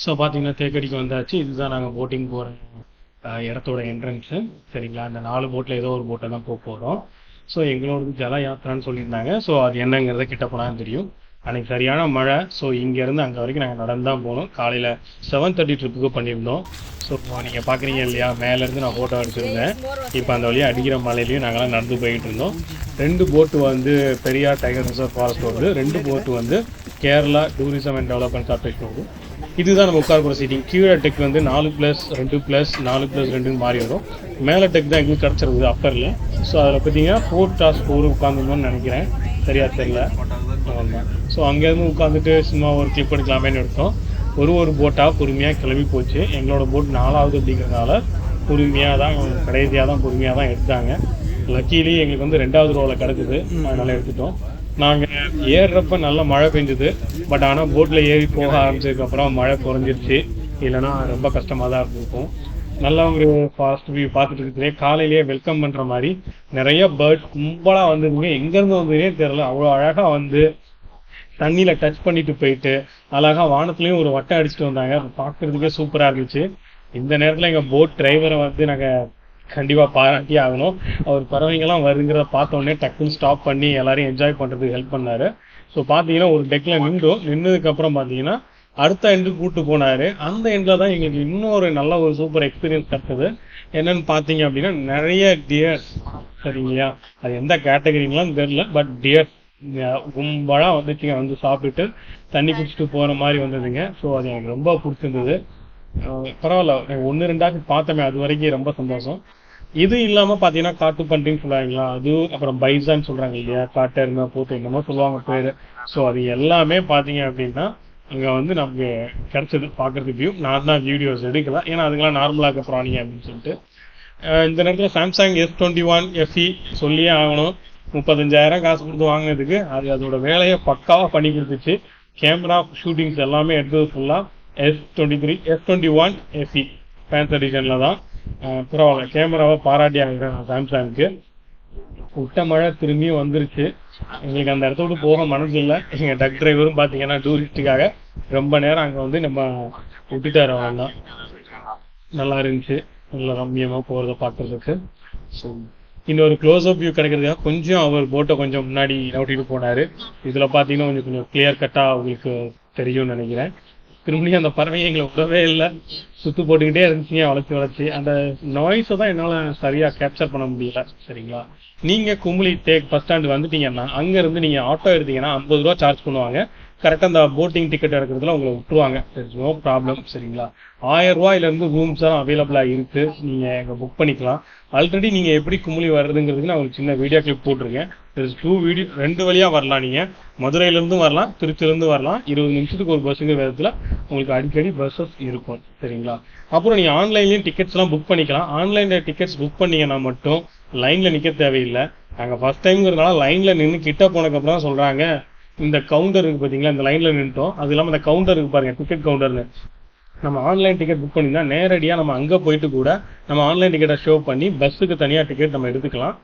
So பார்த்தீங்கன்னா தேக்கடிக்கு வந்தாச்சு. இதுதான் நாங்கள் போட்டிங் போகிற இடத்தோட என்ட்ரன்ஸு. சரிங்களா, அந்த 4 போட்டில் ஏதோ ஒரு போட்டை தான் போக போகிறோம். ஸோ எங்களோடது ஜல யாத்திரான்னு சொல்லியிருந்தாங்க. ஸோ அது என்னங்கிறத கிட்ட போனால் தெரியும். அன்றைக்கி சரியான மழை. ஸோ இங்கேருந்து அங்கே வரைக்கும் நாங்கள் நடந்து தான் போகணும். காலையில் 7:30 ட்ரிப்புக்கு பண்ணியிருந்தோம். ஸோ நீங்கள் பார்க்குறீங்க இல்லையா, மேலேருந்து நான் ஃபோட்டோ எடுத்துருந்தேன். இப்போ அந்த வழியாக அடிக்கிற மலையிலையும் நாங்களாம் நடந்து போய்கிட்டு இருந்தோம். 2 போட்டு வந்து பெரியார் டைகர் ரிசர்வ் ஃபாரஸ்ட் வருது, 2 போட்டு வந்து Kerala tourism and development corporation வருது. இதுதான் நம்ம உட்கார போகிற சீட்டிங். கீழே டெக் வந்து 4+2+, 4+2 மாறி வரும். மேலே டெக் தான் எங்களுக்கு கிடச்சிருக்குது அப்பரில். ஸோ அதில் பார்த்தீங்கன்னா 4+4 உட்காந்துருந்தோம்னு நினைக்கிறேன், சரியா தெரியல. ஆமாம். ஸோ அங்கேருந்து உட்காந்துட்டு சும்மா ஒரு கிளிப் எடுக்கலாமேன்னு எடுத்தோம். ஒரு பொட்டாக பொறுமையாக கிளம்பி போச்சு. எங்களோட போட் 4வது அப்படிங்கிறதுனால பொறுமையாக தான், கடைசியாக தான் பொறுமையாக தான் எடுத்தாங்க. லக்கீலி எங்களுக்கு வந்து 2வது ரோவில் கிடக்குது, அதனால் எடுத்துட்டோம். நாங்கள் ஏறுறப்ப நல்லா மழை பெஞ்சுது. பட் ஆனால் போட்டில் ஏறி போக ஆரம்பிச்சதுக்கப்புறம் மழை குறைஞ்சிருச்சு. இல்லைனா ரொம்ப கஷ்டமாக தான் இருந்திருக்கும். நல்லா ஒரு ஃபாஸ்ட் வியூ பார்த்துட்டு இருக்கிறே காலையிலேயே வெல்கம் பண்ணுற மாதிரி நிறைய பேர்ட்ஸ் கும்பலாக வந்துருங்க. எங்கேருந்து வந்ததுனே தெரில. அவ்வளோ அழகாக வந்து தண்ணியில் டச் பண்ணிட்டு போயிட்டு அழகாக வானத்துலேயும் ஒரு வட்டம் அடிச்சுட்டு வந்தாங்க. பார்க்குறதுக்கே சூப்பராக இருந்துச்சு. இந்த நேரத்தில் எங்கள் போட் டிரைவரை வந்து நாங்கள் கண்டிப்பாக பாராட்டி ஆகணும். அவர் பறவைங்கள்லாம் வருங்கிறத பார்த்தோன்னே டக்குன்னு ஸ்டாப் பண்ணி எல்லாரையும் என்ஜாய் பண்ணுறதுக்கு ஹெல்ப் பண்ணார். ஸோ பார்த்தீங்கன்னா ஒரு டெக்கில் நின்றதுக்கப்புறம் பார்த்தீங்கன்னா அடுத்த எண்டு கூப்பிட்டு போனார். அந்த எண்டில் தான் எங்களுக்கு இன்னொரு நல்ல ஒரு சூப்பர் எக்ஸ்பீரியன்ஸ் கிடைச்சது. என்னன்னு பார்த்தீங்க அப்படின்னா நிறைய டியர்ஸ். சரிங்களா, அது எந்த கேட்டகரிங்களான்னு தெரியல, பட் டியர்ஸ் கும்பலாக வந்துச்சுங்க. வந்து சாப்பிட்டுட்டு தண்ணி குடிச்சிட்டு போகிற மாதிரி வந்ததுங்க. ஸோ அது எனக்கு ரொம்ப பிடிச்சிருந்தது. பரவாயில்ல, 1-2 பார்த்தோமே, அது வரைக்கும் ரொம்ப சந்தோஷம். இது இல்லாமல் பார்த்தீங்கன்னா காட்டு பன்றின்னு சொல்கிறாங்களா, அது அப்புறம் பைசான்னு சொல்கிறாங்க இல்லையா, காட்டு எருமை போட்டு என்னமோ சொல்லுவாங்க பேர். ஸோ அது எல்லாமே பார்த்தீங்க அப்படின்னா அங்கே வந்து நமக்கு கிடைச்சது பார்க்குறதுக்கு. நான் தான் வீடியோஸ் எடுக்கலாம், ஏன்னா அதுக்கெல்லாம் நார்மலாக இருக்க பிராணிங்க அப்படின்னு சொல்லிட்டு. இந்த நேரத்தில் சாம்சங் S21 FE சொல்லியே ஆகணும். 35,000 காசு கொடுத்து வாங்கினதுக்கு அது அதோட வேலையை பக்காவாக பண்ணி கொடுத்துச்சு. கேமரா ஷூட்டிங்ஸ் எல்லாமே எடுத்தது ஃபுல்லாக S21 FE ஃபேன்ஸ் எடிஷனில் தான். பரவாயில்ல, கேமராவை பாராட்டி ஆகிறேன் சாம்சங்க்கு. விட்ட மழை திரும்பியும் வந்துருச்சு. எங்களுக்கு அந்த இடத்த விட்டு போக மனசு இல்லை. எங்கள் டக் டிரைவரும் பார்த்தீங்கன்னா டூரிஸ்ட்டுக்காக ரொம்ப நேரம் அங்கே வந்து நம்ம விட்டுட்டார். அவன் தான் நல்லா இருந்துச்சு, நல்லா ரம்மியமாக போகிறத பார்க்குறதுக்கு. ஸோ இன்னொரு க்ளோஸ்அப் வியூ கிடைக்கிறதுக்காக கொஞ்சம் அவர் போட்டை கொஞ்சம் முன்னாடி நோட்டிட்டு போனார். இதில் பார்த்தீங்கன்னா கொஞ்சம் கிளியர் கட்டாக உங்களுக்கு தெரியும்னு நினைக்கிறேன். திரும்பியும் அந்த பறவையை எங்களை விடவே இல்லை, சுற்று போட்டுக்கிட்டே இருந்துச்சுங்க, வளைச்சி அந்த நாய்ஸை தான் என்னால் சரியாக கேப்சர் பண்ண முடியல. சரிங்களா, நீங்கள் குமுளி டேக் பஸ் ஸ்டாண்டு வந்துட்டீங்கன்னா அங்கேருந்து நீங்கள் ஆட்டோ எடுத்தீங்கன்னா 50 ரூபா சார்ஜ் பண்ணுவாங்க. கரெக்டாக அந்த போட்டிங் டிக்கெட் எடுக்கிறதுல உங்களை விட்டுருவாங்க. No problem. சரிங்களா, 1000 ரூபாயிலேருந்து ரூம்ஸ் எல்லாம் அவைலபிளாக இருக்குது. நீங்கள் எங்கே புக் பண்ணிக்கலாம். ஆல்ரெடி நீங்கள் எப்படி குமுளி வர்றதுங்கிறதுக்கு நான் ஒரு சின்ன வீடியோ கிளிப் போட்டிருக்கேன். 2 வழியாக வரலாம். நீங்கள் மதுரையிலேருந்தும் வரலாம், திருச்சியிலேருந்து வரலாம். 20 நிமிஷத்துக்கு ஒரு பஸ்ஸுங்கிற விதத்தில் உங்களுக்கு அடிக்கடி பஸ்ஸஸ் இருக்கும். சரிங்களா, அப்புறம் நீங்கள் ஆன்லைன்லேயும் டிக்கெட்ஸ்லாம் புக் பண்ணிக்கலாம். ஆன்லைனில் டிக்கெட்ஸ் புக் பண்ணிங்கன்னா மட்டும் லைனில் நிற்க தேவையில்லை. நாங்கள் ஃபஸ்ட் டைம்ங்கிறதுனால லைனில் நின்று கிட்ட போனதுக்கப்புறம் தான் சொல்கிறாங்க, இந்த கவுண்டர் இருக்குது பார்த்தீங்களா, இந்த லைனில் நின்றுட்டோம். அது இல்லாமல் இந்த கவுண்டர் இருக்குது பாருங்கள், டிக்கெட் கவுண்டர்னு. நம்ம ஆன்லைன் டிக்கெட் புக் பண்ணிங்கன்னா நேரடியாக நம்ம அங்கே போயிட்டு கூட நம்ம ஆன்லைன் டிக்கெட்டை ஷோ பண்ணி பஸ்ஸுக்கு தனியாக டிக்கெட் நம்ம எடுத்துக்கலாம்.